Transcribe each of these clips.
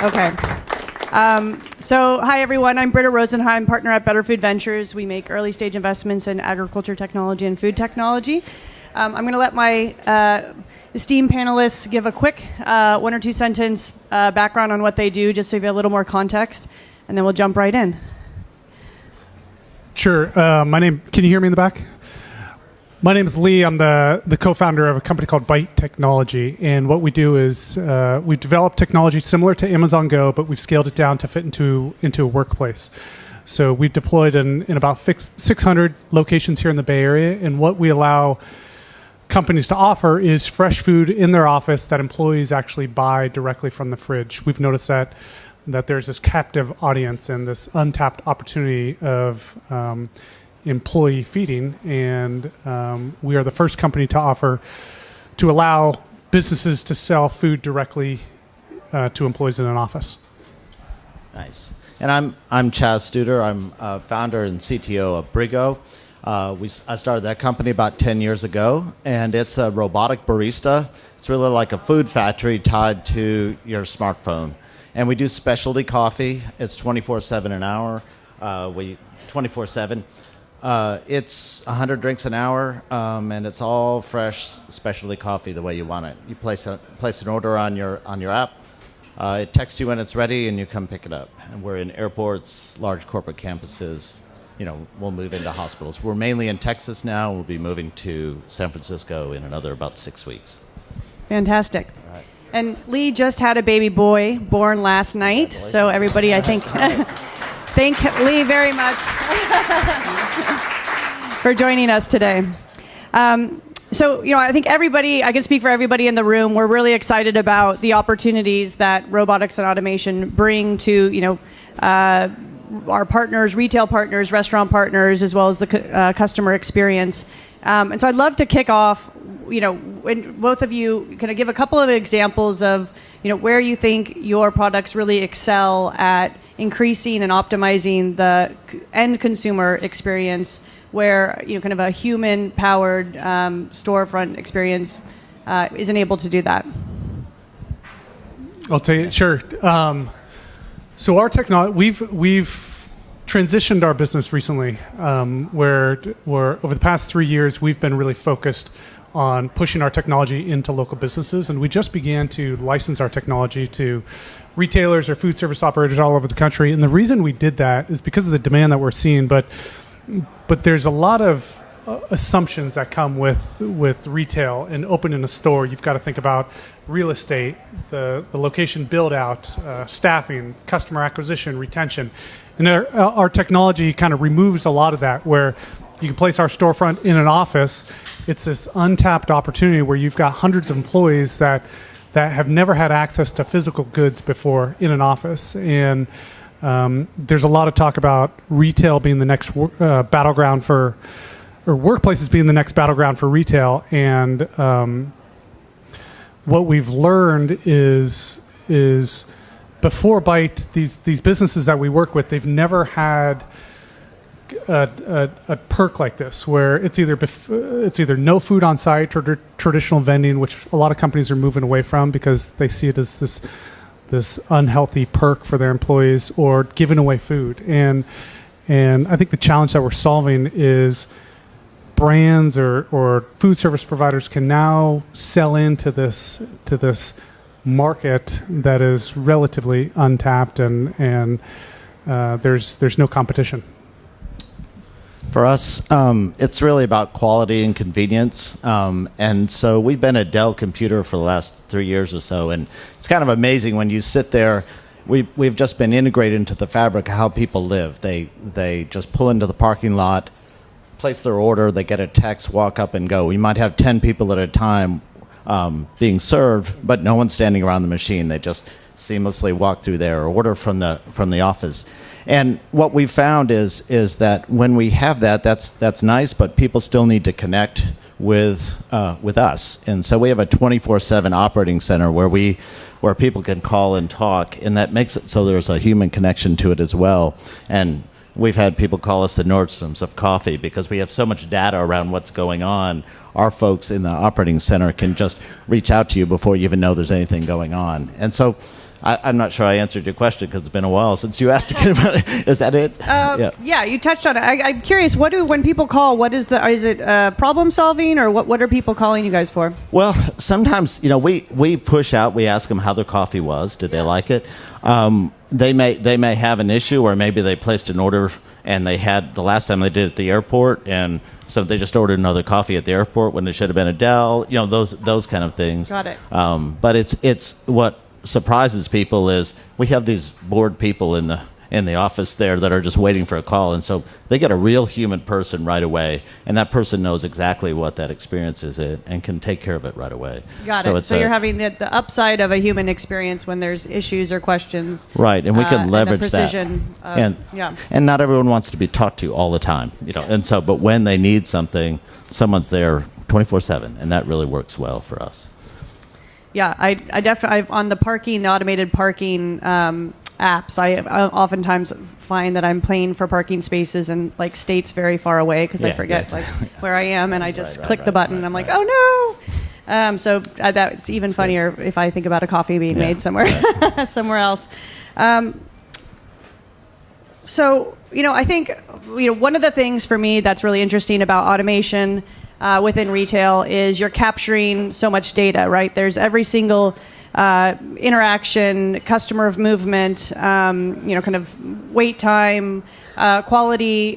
Okay. So, hi everyone. I'm Brita Rosenheim, partner at Better Food Ventures. We make early stage investments in agriculture technology and food technology. I'm going to let my esteemed panelists give a quick 1 or 2 sentence background on what they do, just so you have a little more context, and then we'll jump right in. Sure. Can you hear me in the back? My name is Lee. I'm the co-founder of a company called Byte Technology. And what we do is we've developed technology similar to Amazon Go, but we've scaled it down to fit into a workplace. So we've deployed in about 600 locations here in the Bay Area. And what we allow companies to offer is fresh food in their office that employees actually buy directly from the fridge. We've noticed that there's this captive audience and this untapped opportunity of employee feeding, and we are the first company to allow businesses to sell food directly to employees in an office. Nice. And I'm Chas Studor. I'm founder and CTO of Briggo. I started that company about 10 years ago, and it's a robotic barista. It's really like a food factory tied to your smartphone. And we do specialty coffee. It's 24/7 an hour. 24/7. It's 100 drinks an hour, and it's all fresh specialty coffee the way you want it. You place an order on your app. It texts you when it's ready, and you come pick it up. And we're in airports, large corporate campuses. We'll move into hospitals. We're mainly in Texas now. We'll be moving to San Francisco in another about 6 weeks. Fantastic. All right. And Lee just had a baby boy born last night. So everybody, I think, thank Lee very much for joining us today. I think I can speak for everybody in the room. We're really excited about the opportunities that robotics and automation bring to, our partners, retail partners, restaurant partners, as well as the customer experience. And so I'd love to kick off, when both of you kind of give a couple of examples of, where you think your products really excel at increasing and optimizing the end consumer experience, where, kind of a human-powered storefront experience isn't able to do that. I'll tell you, sure. So our technology, we've transitioned our business recently, where over the past 3 years we've been really focused on pushing our technology into local businesses, and we just began to license our technology to retailers or food service operators all over the country. And the reason we did that is because of the demand that we're seeing, but there's a lot of assumptions that come with retail and opening a store. You've got to think about real estate, the location build out, staffing, customer acquisition, retention. And our technology kind of removes a lot of that, where you can place our storefront in an office. It's this untapped opportunity where you've got hundreds of employees that have never had access to physical goods before in an office. And there's a lot of talk about retail being the next battleground or workplaces being the next battleground for retail. And what we've learned is before Byte, these businesses that we work with, they've never had a perk like this, where it's either no food on site or traditional vending, which a lot of companies are moving away from because they see it as this unhealthy perk for their employees, or giving away food. And I think the challenge that we're solving is brands or food service providers can now sell into this market that is relatively untapped, and there's no competition. For us, it's really about quality and convenience. And so we've been at Dell Computer for the last 3 years or so, and it's kind of amazing when you sit there. We've just been integrated into the fabric of how people live. They just pull into the parking lot, place their order, they get a text, walk up and go. We might have 10 people at a time being served, but no one's standing around the machine. They just seamlessly walk through there or order from the office. And what we found is that when we have that's nice, but people still need to connect with us. And so we have a 24/7 operating center where people can call and talk, and that makes it so there's a human connection to it as well. And we've had people call us the Nordstroms of coffee because we have so much data around what's going on. Our folks in the operating center can just reach out to you before you even know there's anything going on. And so I'm not sure I answered your question because it's been a while since you asked again about it. Is that it? Yeah, you touched on it. I'm curious, when people call, is it problem solving, or what are people calling you guys for? Well, sometimes, we push out, we ask them how their coffee was. Did they like it? They may have an issue, or maybe they placed an order and they had the last time they did it at the airport, and so they just ordered another coffee at the airport when it should have been a Dell. Those kind of things. Got it. But it's what surprises people is we have these bored people in the office there that are just waiting for a call, and so they get a real human person right away, and that person knows exactly what that experience is and can take care of it right away. Got it. So you're having the upside of a human experience when there's issues or questions. Right, and we can leverage and the precision that. And not everyone wants to be talked to all the time, and so, but when they need something, someone's there 24/7, and that really works well for us. Yeah, I definitely on the automated parking apps. I oftentimes find that I'm paying for parking spaces in states very far away because I forget where I am, and I just click the button. And I'm like, oh no! So that's even funnier if I think about a coffee being made somewhere somewhere else. So I think one of the things for me that's really interesting about automation within retail is you're capturing so much data, right? There's every single interaction, customer of movement, kind of wait time, quality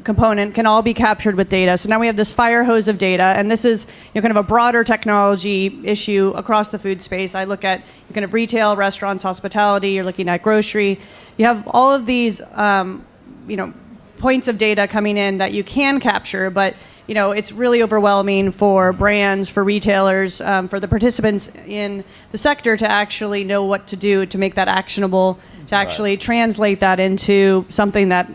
component can all be captured with data. So now we have this fire hose of data, and this is kind of a broader technology issue across the food space. I look at kind of retail, restaurants, hospitality. You're looking at grocery. You have all of these, points of data coming in that you can capture, but it's really overwhelming for brands, for retailers, for the participants in the sector to actually know what to do to make that actionable, to actually translate that into something that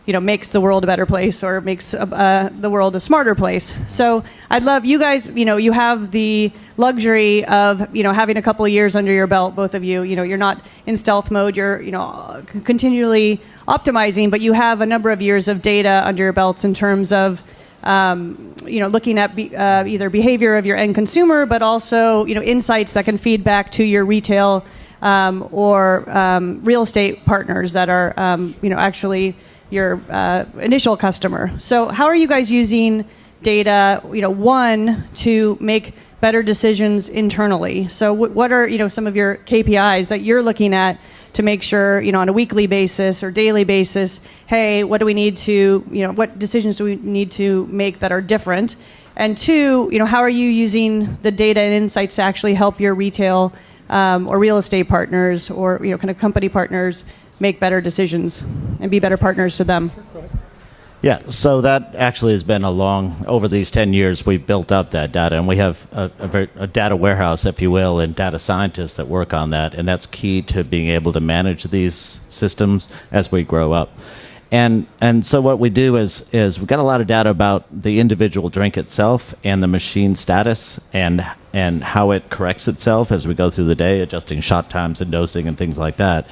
makes the world a better place or makes the world a smarter place. So I'd love you guys. You have the luxury of having a couple of years under your belt, both of you. You're not in stealth mode. You're continually optimizing, but you have a number of years of data under your belts in terms of looking at either behavior of your end consumer, but also insights that can feed back to your retail or real estate partners that are actually your initial customer. So how are you guys using data? One, to make better decisions internally. So what are some of your KPIs that you're looking at to make sure, on a weekly basis or daily basis, hey, what decisions do we need to make that are different? And two, how are you using the data and insights to actually help your retail or real estate partners or, kind of company partners make better decisions and be better partners to them? Yeah, so that actually has been over these 10 years, we've built up that data, and we have a data warehouse, if you will, and data scientists that work on that, and that's key to being able to manage these systems as we grow up. And so what we do is we've got a lot of data about the individual drink itself and the machine status and how it corrects itself as we go through the day, adjusting shot times and dosing and things like that.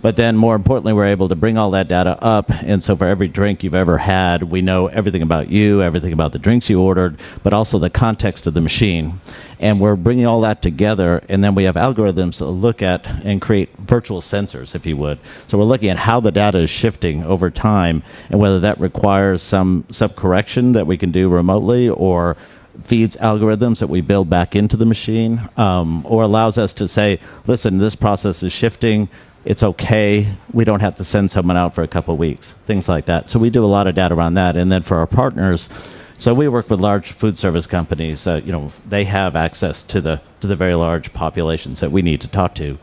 But then, more importantly, we're able to bring all that data up, and so for every drink you've ever had, we know everything about you, everything about the drinks you ordered, but also the context of the machine. And we're bringing all that together, and then we have algorithms to look at and create virtual sensors, if you would. So we're looking at how the data is shifting over time, and whether that requires some correction that we can do remotely, or feeds algorithms that we build back into the machine, or allows us to say, listen, this process is shifting. It's okay. We don't have to send someone out for a couple of weeks, things like that. So we do a lot of data around that. And then for our partners, so we work with large food service companies. They have access to the very large populations that we need to talk to.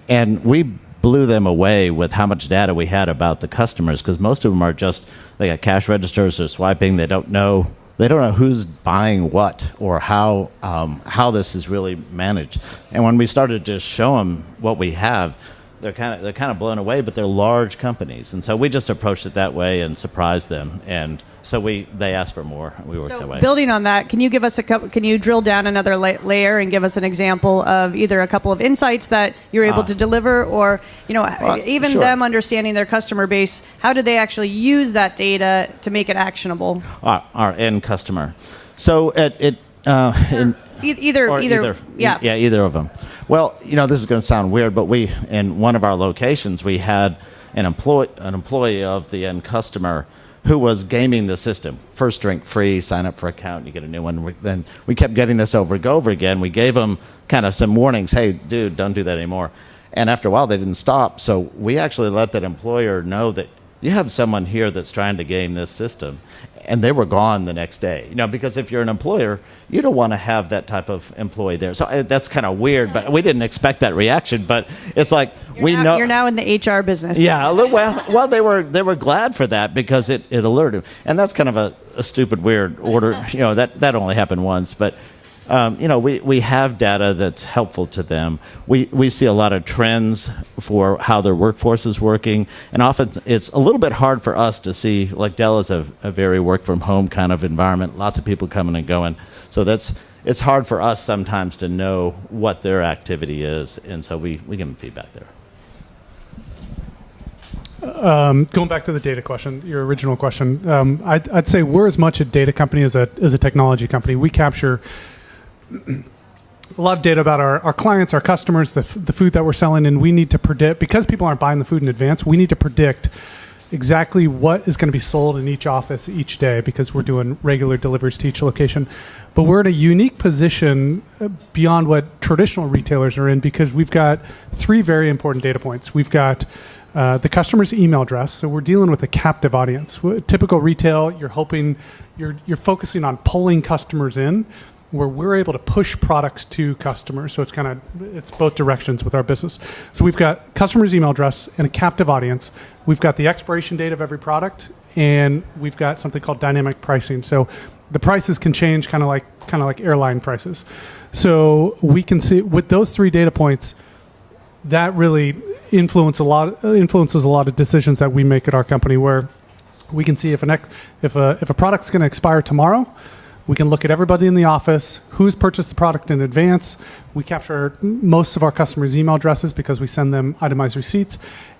And we blew them away with how much data we had about the customers, because most of them are they got cash registers, they're swiping, they don't know who's buying what or how this is really managed. And when we started to show them what we have, they're kind of blown away, but they're large companies, and so we just approached it that way and surprised them, and so they asked for more. We worked that way. Building on that, can you give us can you drill down another layer and give us an example of either a couple of insights that you're able to deliver, or even sure, them understanding their customer base? How do they actually use that data to make it actionable? Our end customer. So Either. Yeah. Yeah, either of them. Well, this is going to sound weird, but in one of our locations, we had an employee of the end customer who was gaming the system. First drink free, sign up for account, you get a new one. Then we kept getting this over and over again. We gave him kind of some warnings. Hey, dude, don't do that anymore. And after a while, they didn't stop. So we actually let that employer know that you have someone here that's trying to game this system. And they were gone the next day. Because if you're an employer, you don't want to have that type of employee there. So that's kind of weird, but we didn't expect that reaction. But it's like you're now in the HR business. Yeah, well, they were glad for that because it alerted them. And that's kind of a stupid, weird order. That only happened once, but. We have data that's helpful to them. We see a lot of trends for how their workforce is working, and often it's a little bit hard for us to see. Like Dell is a very work from home kind of environment. Lots of people coming and going, so it's hard for us sometimes to know what their activity is, and so we give them feedback there. Going back to the data question, your original question, I'd say we're as much a data company as a technology company. We capture a lot of data about our clients, our customers, the food that we're selling, and we need to predict, because people aren't buying the food in advance, we need to predict exactly what is going to be sold in each office each day because we're doing regular deliveries to each location. But we're in a unique position beyond what traditional retailers are in because we've got 3 very important data points. We've got the customer's email address, so we're dealing with a captive audience. Typical retail, you're focusing on pulling customers in, where we're able to push products to customers. So it's both directions with our business. So we've got customer's email address and a captive audience. We've got the expiration date of every product, and we've got something called dynamic pricing. So the prices can change kind of like airline prices. So we can see with those 3 data points, that really influences a lot of decisions that we make at our company, where we can see if a product's going to expire tomorrow. We can look at everybody in the office, who's purchased the product in advance. We capture most of our customers' email addresses because we send them itemized receipts.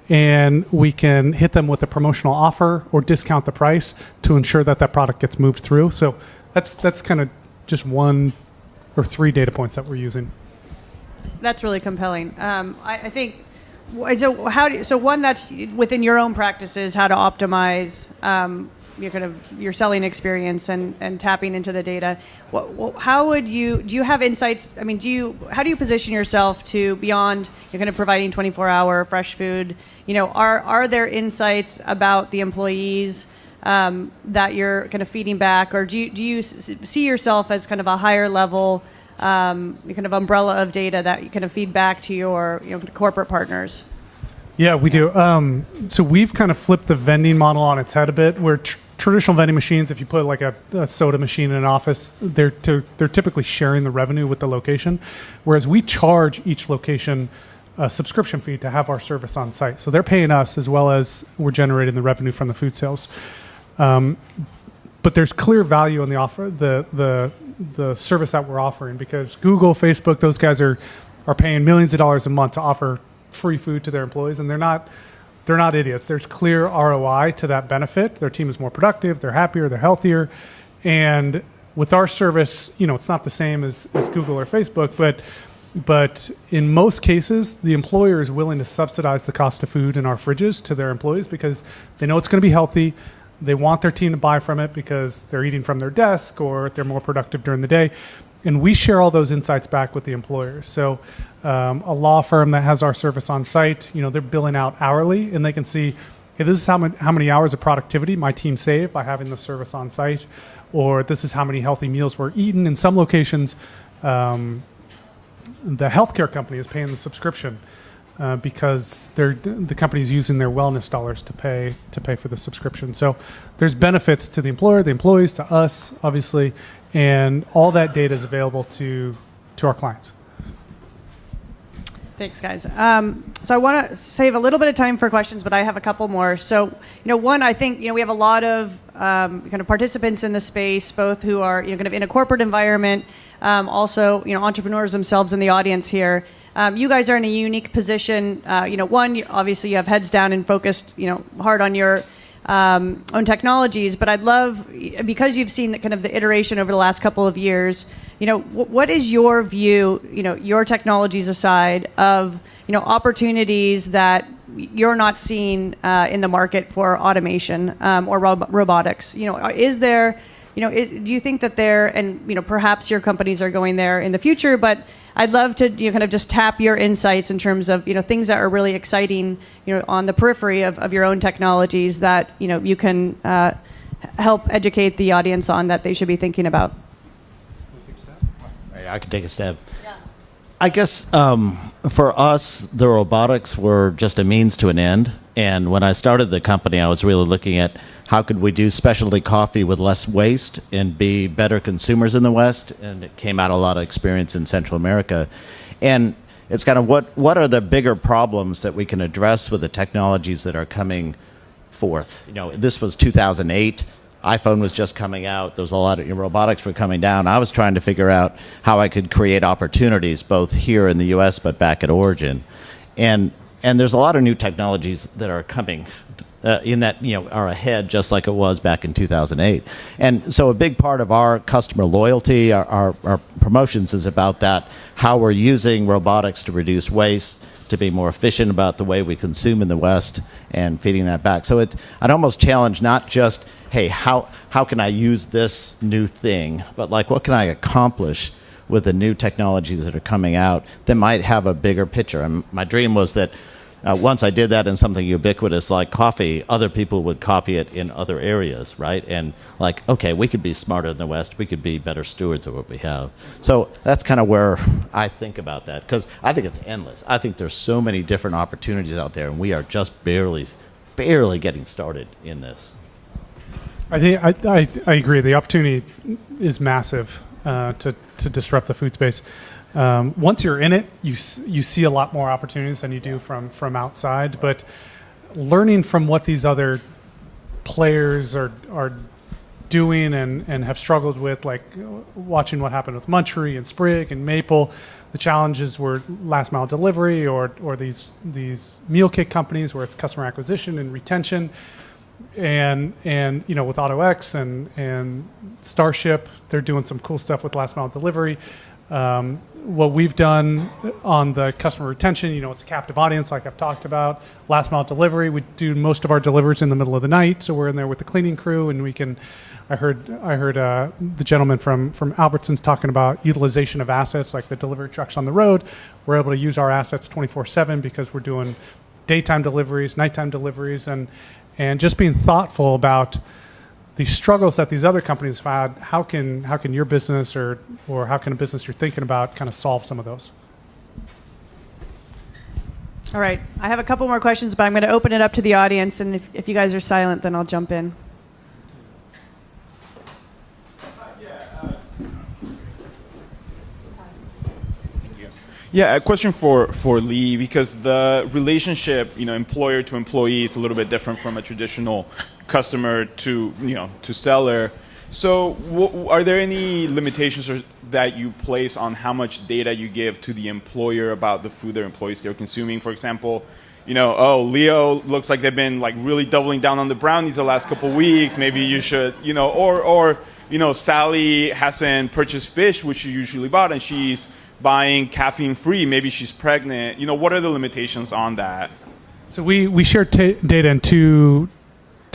And we can hit them with a promotional offer or discount the price to ensure that product gets moved through. So that's kind of just 1 or 3 data points that we're using. That's really compelling. I think, so one that's within your own practices, how to optimize your selling experience and tapping into the data. How do you have insights? I mean, how do you position yourself to beyond you're kind of providing 24-hour fresh food? Are there insights about the employees that you're kind of feeding back, or do you see yourself as kind of a higher level kind of umbrella of data that you kind of feed back to your corporate partners? Yeah, we do. So we've kind of flipped the vending model on its head a bit, where traditional vending machines, if you put like a soda machine in an office, they're typically sharing the revenue with the location, whereas we charge each location a subscription fee to have our service on site. So they're paying us as well as we're generating the revenue from the food sales. But there's clear value in the offer, the service that we're offering, because Google, Facebook, those guys are paying millions of dollars a month to offer free food to their employees, and they're not idiots. There's clear ROI to that benefit. Their team is more productive, they're happier, they're healthier. And with our service, it's not the same as Google or Facebook, but in most cases, the employer is willing to subsidize the cost of food in our fridges to their employees because they know it's going to be healthy. They want their team to buy from it because they're eating from their desk or they're more productive during the day. And we share all those insights back with the employers. So a law firm that has our service on site, they're billing out hourly, and they can see, hey, this is how many hours of productivity my team saved by having the service on site, or this is how many healthy meals were eaten. In some locations, the healthcare company is paying the subscription because the company is using their wellness dollars to pay for the subscription. So there's benefits to the employer, the employees, to us, obviously, and all that data is available to our clients. Thanks, guys. So I want to save a little bit of time for questions, but I have a couple more. So, one, I think, we have a lot of kind of participants in the space, both who are, kind of in a corporate environment, also, entrepreneurs themselves in the audience here. You guys are in a unique position. One, obviously you have heads down and focused, hard on your own technologies, but I'd love, because you've seen the kind of the iteration over the last couple of years, what is your view, your technologies aside, of opportunities that you're not seeing in the market for automation or robotics? Is there, do you think that there, and perhaps your companies are going there in the future, but I'd love to kind of just tap your insights in terms of things that are really exciting on the periphery of your own technologies that you can help educate the audience on that they should be thinking about. I can take a stab. I guess for us, the robotics were just a means to an end. And when I started the company, I was really looking at how could we do specialty coffee with less waste and be better consumers in the West. And it came out a lot of experience in Central America. And it's kind of what are the bigger problems that we can address with the technologies that are coming forth. This was 2008. iPhone was just coming out. There was a lot of robotics were coming down. I was trying to figure out how I could create opportunities both here in the U.S. but back at origin. And there's a lot of new technologies that are coming in that are ahead, just like it was back in 2008. And so a big part of our customer loyalty, our promotions, is about that, how we're using robotics to reduce waste, to be more efficient about the way we consume in the West, and feeding that back. So I'd almost challenge not just, hey, how can I use this new thing, but like, what can I accomplish with the new technologies that are coming out that might have a bigger picture? And my dream was that once I did that in something ubiquitous like coffee, other people would copy it in other areas, right? And like, okay, we could be smarter in the West. We could be better stewards of what we have. So that's kind of where I think about that, because I think it's endless. I think there's so many different opportunities out there, and we are just barely getting started in this. I think I agree. The opportunity is massive to disrupt the food space. Once you're in it, you see a lot more opportunities than you do from outside. But learning from what these other players are doing and have struggled with, like watching what happened with Mokri and Sprig and Maple, the challenges were last mile delivery or these meal kit companies where it's customer acquisition and retention. And with AutoX and Starship, they're doing some cool stuff with last mile delivery. What we've done on the customer retention, it's a captive audience, like I've talked about. Last mile delivery, we do most of our deliveries in the middle of the night, so we're in there with the cleaning crew, and we can. I heard the gentleman from Albertsons talking about utilization of assets, like the delivery trucks on the road. We're able to use our assets 24/7 because we're doing daytime deliveries, nighttime deliveries, and just being thoughtful about the struggles that these other companies have had. How can your business or how can a business you're thinking about kind of solve some of those? All right. I have a couple more questions, but I'm going to open it up to the audience, and if you guys are silent, then I'll jump in. Yeah, a question for Lee, because the relationship, employer to employee is a little bit different from a traditional customer to seller. So are there any limitations that you place on how much data you give to the employer about the food their employees are consuming? For example, Leo looks like they've been like really doubling down on the brownies the last couple of weeks. Maybe you should, or Sally hasn't purchased fish, which she usually bought, and she's buying caffeine free. Maybe she's pregnant. What are the limitations on that? So we share data in two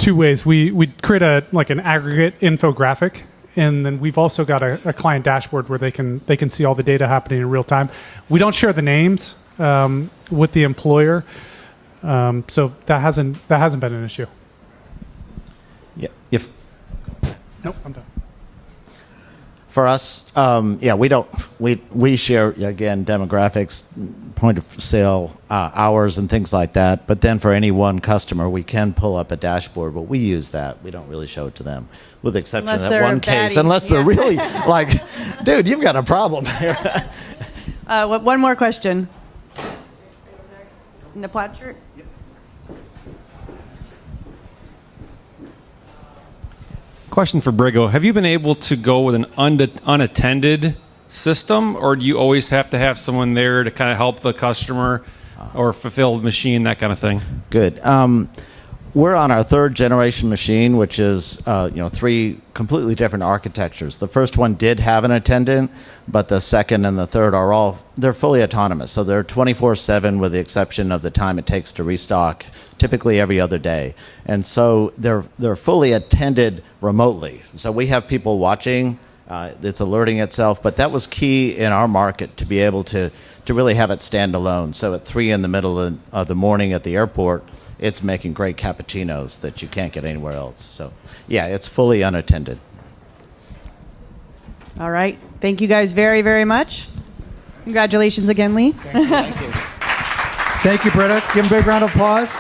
ways. We create an aggregate infographic, and then we've also got a client dashboard where they can see all the data happening in real time. We don't share the names with the employer, so that hasn't been an issue. Yeah. Nope, I'm done. For us, we share, again, demographics, point of sale, hours and things like that. But then for any one customer, we can pull up a dashboard, but we use that. We don't really show it to them, with the exception of that one case. Unless they're really like, dude, you've got a problem here. One more question. In the plaid shirt? Yep. Question for Briggo. Have you been able to go with an unattended system, or do you always have to have someone there to kind of help the customer or fulfill the machine, that kind of thing? Good. we're on our third generation machine, which is 3 completely different architectures. The first one did have an attendant, but the second and the third they're fully autonomous. So they're 24/7 with the exception of the time it takes to restock, typically every other day. And so they're fully attended remotely. So we have people watching. It's alerting itself, but that was key in our market to be able to really have it stand alone. So at 3 in the middle of the morning at the airport, it's making great cappuccinos that you can't get anywhere else. So yeah, it's fully unattended. All right. Thank you guys very, very much. Congratulations again, Lee. Thank you, Brita. Give him a big round of applause.